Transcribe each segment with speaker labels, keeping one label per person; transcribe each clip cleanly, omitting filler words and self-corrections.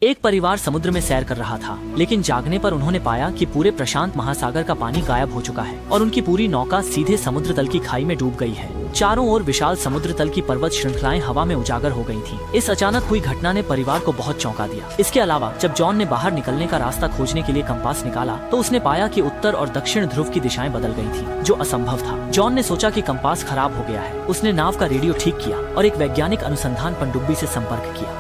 Speaker 1: एक परिवार समुद्र में सैर कर रहा था, लेकिन जागने पर उन्होंने पाया कि पूरे प्रशांत महासागर का पानी गायब हो चुका है और उनकी पूरी नौका सीधे समुद्र तल की खाई में डूब गई है। चारों ओर विशाल समुद्र तल की पर्वत श्रृंखलाएं हवा में उजागर हो गई थीं। इस अचानक हुई घटना ने परिवार को बहुत चौंका दिया। इसके अलावा जब जॉन ने बाहर निकलने का रास्ता खोजने के लिए कंपास निकाला तो उसने पाया कि उत्तर और दक्षिण ध्रुव की दिशाएं बदल गई थी, जो असंभव था। जॉन ने सोचा कि कंपास खराब हो गया है। उसने नाव का रेडियो ठीक किया और एक वैज्ञानिक अनुसंधान पनडुब्बी से संपर्क किया।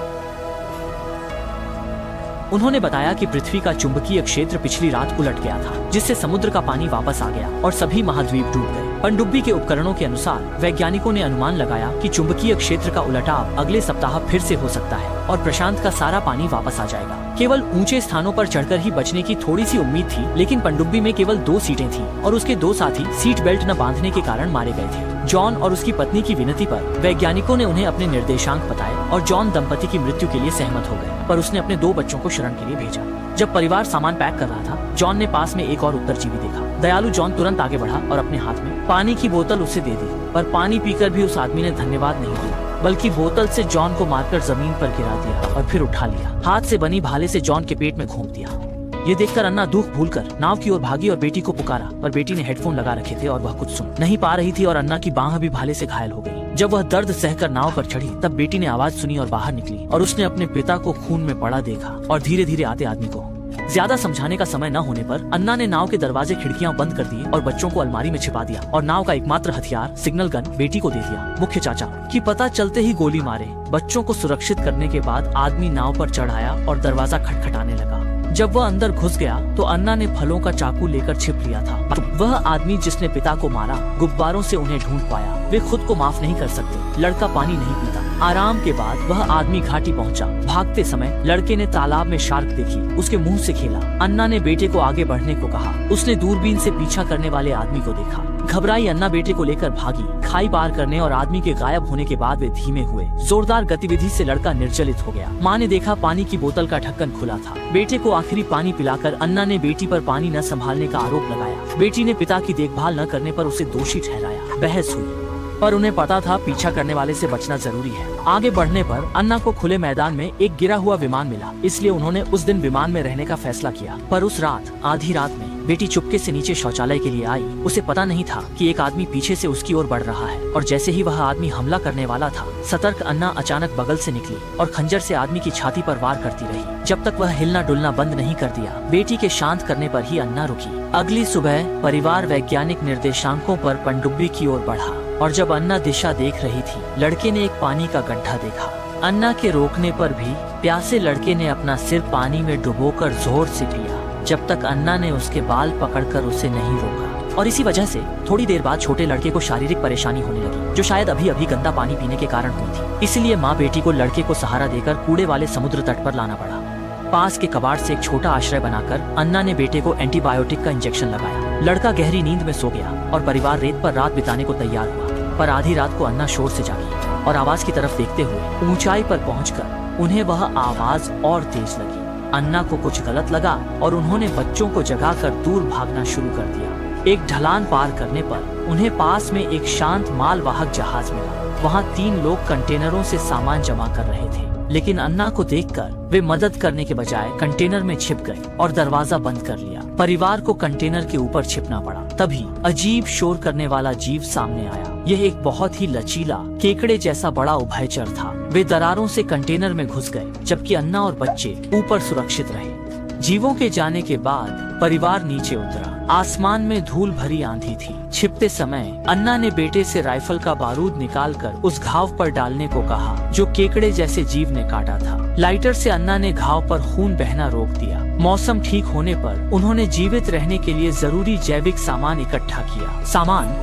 Speaker 1: उन्होंने बताया कि पृथ्वी का चुंबकीय क्षेत्र पिछली रात उलट गया था, जिससे समुद्र का पानी वापस आ गया और सभी महाद्वीप डूब गए। पनडुब्बी के उपकरणों के अनुसार वैज्ञानिकों ने अनुमान लगाया कि चुंबकीय क्षेत्र का उलटाव अगले सप्ताह फिर से हो सकता है और प्रशांत का सारा पानी वापस आ जाएगा। केवल ऊंचे स्थानों पर चढ़कर ही बचने की थोड़ी सी उम्मीद थी, लेकिन पनडुब्बी में केवल 2 सीटें थीं और उसके 2 साथी सीट बेल्ट न बांधने के कारण मारे गए थे। जॉन और उसकी पत्नी की विनती पर वैज्ञानिकों ने उन्हें अपने निर्देशांक बताए और जॉन दंपति की मृत्यु के लिए सहमत हो गए, पर उसने अपने 2 बच्चों को शरण के लिए भेजा। जब परिवार सामान पैक कर रहा था, जॉन ने पास में एक और उत्तरजीवी देखा। दयालु जॉन तुरंत आगे बढ़ा और अपने हाथ में पानी की बोतल उसे दे दी, पर पानी पीकर भी उस आदमी ने धन्यवाद नहीं दिया, बल्कि बोतल से जॉन को मारकर जमीन पर गिरा दिया और फिर उठा लिया। हाथ से बनी भाले से जॉन के पेट में घोंप दिया। ये देखकर अन्ना दुख भूलकर नाव की ओर भागी और बेटी को पुकारा, पर बेटी ने हेडफोन लगा रखे थे और वह कुछ सुन नहीं पा रही थी और अन्ना की बांह भी भाले से घायल हो गई। जब वह दर्द सहकर नाव पर चढ़ी, तब बेटी ने आवाज सुनी और बाहर निकली और उसने अपने पिता को खून में पड़ा देखा और धीरे धीरे आते आदमी को। ज्यादा समझाने का समय न होने पर अन्ना ने नाव के दरवाजे खिड़कियां बंद कर दिए और बच्चों को अलमारी में छिपा दिया और नाव का एकमात्र हथियार सिग्नल गन बेटी को दे दिया। मुख्य चाचा की पता चलते ही गोली मारे। बच्चों को सुरक्षित करने के बाद आदमी नाव पर चढ़ाया और दरवाजा खटखटाने लगा। जब वह अंदर घुस गया तो अन्ना ने फलों का चाकू लेकर छिप लिया था। वह आदमी जिसने पिता को मारा, गुब्बारों से उन्हें ढूंढ पाया। वे खुद को माफ नहीं कर सकते। लड़का पानी नहीं पीता। आराम के बाद वह आदमी घाटी पहुंचा। भागते समय लड़के ने तालाब में शार्क देखी, उसके मुंह से खेला। अन्ना ने बेटे को आगे बढ़ने को कहा। उसने दूरबीन से पीछा करने वाले आदमी को देखा। घबराई अन्ना बेटे को लेकर भागी। खाई पार करने और आदमी के गायब होने के बाद वे धीमे हुए। जोरदार गतिविधि से लड़का निर्जलित हो गया। माँ ने देखा पानी की बोतल का ढक्कन खुला था। बेटे को आखिरी पानी पिलाकर अन्ना ने बेटी पर पानी न संभालने का आरोप लगाया। बेटी ने पिता की देखभाल न करने पर उसे दोषी ठहराया। बहस हुई, पर उन्हें पता था पीछा करने वाले से बचना जरूरी है। आगे बढ़ने पर अन्ना को खुले मैदान में एक गिरा हुआ विमान मिला, इसलिए उन्होंने उस दिन विमान में रहने का फैसला किया। पर उस रात आधी रात में बेटी चुपके से नीचे शौचालय के लिए आई। उसे पता नहीं था कि एक आदमी पीछे से उसकी ओर बढ़ रहा है और जैसे ही वह आदमी हमला करने वाला था, सतर्क अन्ना अचानक बगल से निकली और खंजर से आदमी की छाती पर वार करती रही, जब तक वह हिलना डुलना बंद नहीं कर दिया। बेटी के शांत करने पर ही अन्ना रुकी। अगली सुबह परिवार वैज्ञानिक निर्देशांकों पर पनडुब्बी की ओर बढ़ा और जब अन्ना दिशा देख रही थी, लड़के ने एक पानी का गड्ढा देखा। अन्ना के रोकने पर भी प्यासे लड़के ने अपना सिर पानी में डुबोकर जोर से पिया, जब तक अन्ना ने उसके बाल पकड़कर उसे नहीं रोका। और इसी वजह से थोड़ी देर बाद छोटे लड़के को शारीरिक परेशानी होने लगी, जो शायद अभी अभी गंदा पानी पीने के कारण हुई थी। इसलिए माँ बेटी को लड़के को सहारा देकर कूड़े वाले समुद्र तट पर लाना पड़ा। पास के कबाड़ से एक छोटा आश्रय बनाकर अन्ना ने बेटे को एंटीबायोटिक का इंजेक्शन लगाया। लड़का गहरी नींद में सो गया और परिवार रेत पर रात बिताने को तैयार हुआ। पर आधी रात को अन्ना शोर से जागी और आवाज की तरफ देखते हुए ऊंचाई पर पहुंचकर उन्हें वह आवाज और तेज लगी। अन्ना को कुछ गलत लगा और उन्होंने बच्चों को जगाकर दूर भागना शुरू कर दिया। एक ढलान पार करने पर उन्हें पास में एक शांत मालवाहक जहाज मिला। वहाँ 3 लोग कंटेनरों से सामान जमा कर रहे थे, लेकिन अन्ना को देखकर वे मदद करने के बजाय कंटेनर में छिप गए और दरवाजा बंद कर लिया। परिवार को कंटेनर के ऊपर छिपना पड़ा। तभी अजीब शोर करने वाला जीव सामने आया। यह एक बहुत ही लचीला केकड़े जैसा बड़ा उभयचर था। वे दरारों से कंटेनर में घुस गए, जबकि अन्ना और बच्चे ऊपर सुरक्षित रहे। जीवों के जाने के बाद परिवार नीचे उतरा। आसमान में धूल भरी आंधी थी। छिपते समय अन्ना ने बेटे से राइफल का बारूद निकालकर उस घाव पर डालने को कहा, जो केकड़े जैसे जीव ने काटा था। लाइटर से अन्ना ने घाव पर खून बहना रोक दिया। मौसम ठीक होने पर उन्होंने जीवित रहने के लिए जरूरी जैविक सामान इकट्ठा किया।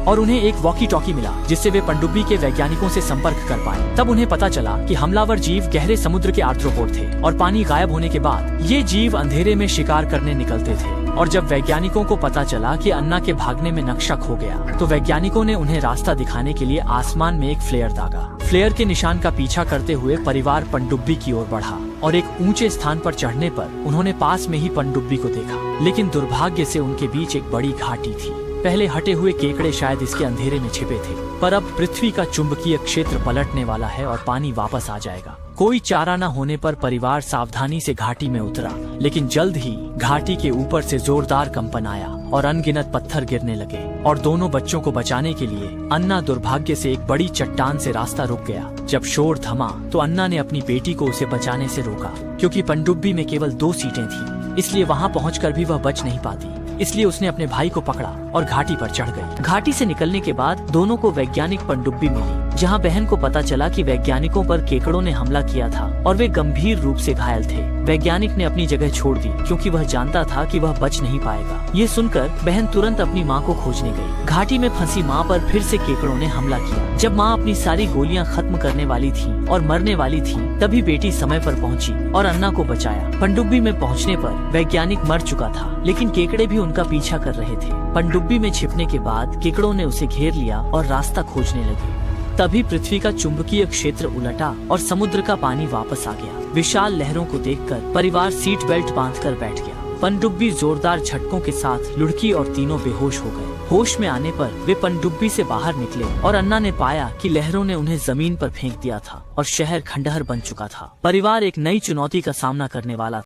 Speaker 1: और उन्हें एक वॉकी टॉकी मिला, जिससे वे पनडुब्बी के वैज्ञानिकों से संपर्क कर पाए। तब उन्हें पता चला कि हमलावर जीव गहरे समुद्र के आर्थ्रोपोड थे और पानी गायब होने के बाद ये जीव अंधेरे में शिकार करने निकलते थे। और जब वैज्ञानिकों को पता चला कि अन्ना के भागने में नक्शा खो गया, तो वैज्ञानिकों ने उन्हें रास्ता दिखाने के लिए आसमान में एक फ्लेयर दागा। फ्लेयर के निशान का पीछा करते हुए परिवार पनडुब्बी की ओर बढ़ा और एक ऊंचे स्थान पर चढ़ने पर उन्होंने पास में ही पनडुब्बी को देखा, लेकिन दुर्भाग्य से उनके बीच एक बड़ी घाटी थी। पहले हटे हुए केकड़े शायद इसके अंधेरे में छिपे थे, पर अब पृथ्वी का चुंबकीय क्षेत्र पलटने वाला है और पानी वापस आ जाएगा। कोई चारा न होने पर परिवार सावधानी से घाटी में उतरा, लेकिन जल्द ही घाटी के ऊपर से जोरदार कंपन आया और अनगिनत पत्थर गिरने लगे और दोनों बच्चों को बचाने के लिए अन्ना दुर्भाग्य से एक बड़ी चट्टान से रास्ता रुक गया। जब शोर थमा तो अन्ना ने अपनी बेटी को उसे बचाने से रोका, क्योंकि पनडुब्बी में केवल 2 सीटें थी, इसलिए वहां पहुंचकर भी वह बच नहीं पाती। इसलिए उसने अपने भाई को पकड़ा और घाटी पर चढ़ गई। घाटी से निकलने के बाद दोनों को वैज्ञानिक पनडुब्बी मिली, जहां बहन को पता चला कि वैज्ञानिकों पर केकड़ों ने हमला किया था और वे गंभीर रूप से घायल थे। वैज्ञानिक ने अपनी जगह छोड़ दी, क्योंकि वह जानता था कि वह बच नहीं पाएगा। ये सुनकर बहन तुरंत अपनी माँ को खोजने गई। घाटी में फंसी माँ पर फिर से केकड़ों ने हमला किया। जब माँ अपनी सारी गोलियां खत्म करने वाली थी और मरने वाली थी, तभी बेटी समय पर पहुंची और अन्ना को बचाया। पनडुब्बी में पहुंचने पर वैज्ञानिक मर चुका था, लेकिन केकड़े भी उनका पीछा कर रहे थे। पनडुब्बी में छिपने के बाद केकड़ों ने उसे घेर लिया और रास्ता खोजने लगे। तभी पृथ्वी का चुंबकीय क्षेत्र उलटा और समुद्र का पानी वापस आ गया। विशाल लहरों को देखकर परिवार सीट बेल्ट बांधकर बैठ गया। पनडुब्बी जोरदार झटकों के साथ लुढ़की और तीनों बेहोश हो गए। होश में आने पर वे पनडुब्बी से बाहर निकले और अन्ना ने पाया कि लहरों ने उन्हें जमीन पर फेंक दिया था और शहर खंडहर बन चुका था। परिवार एक नई चुनौती का सामना करने वाला था।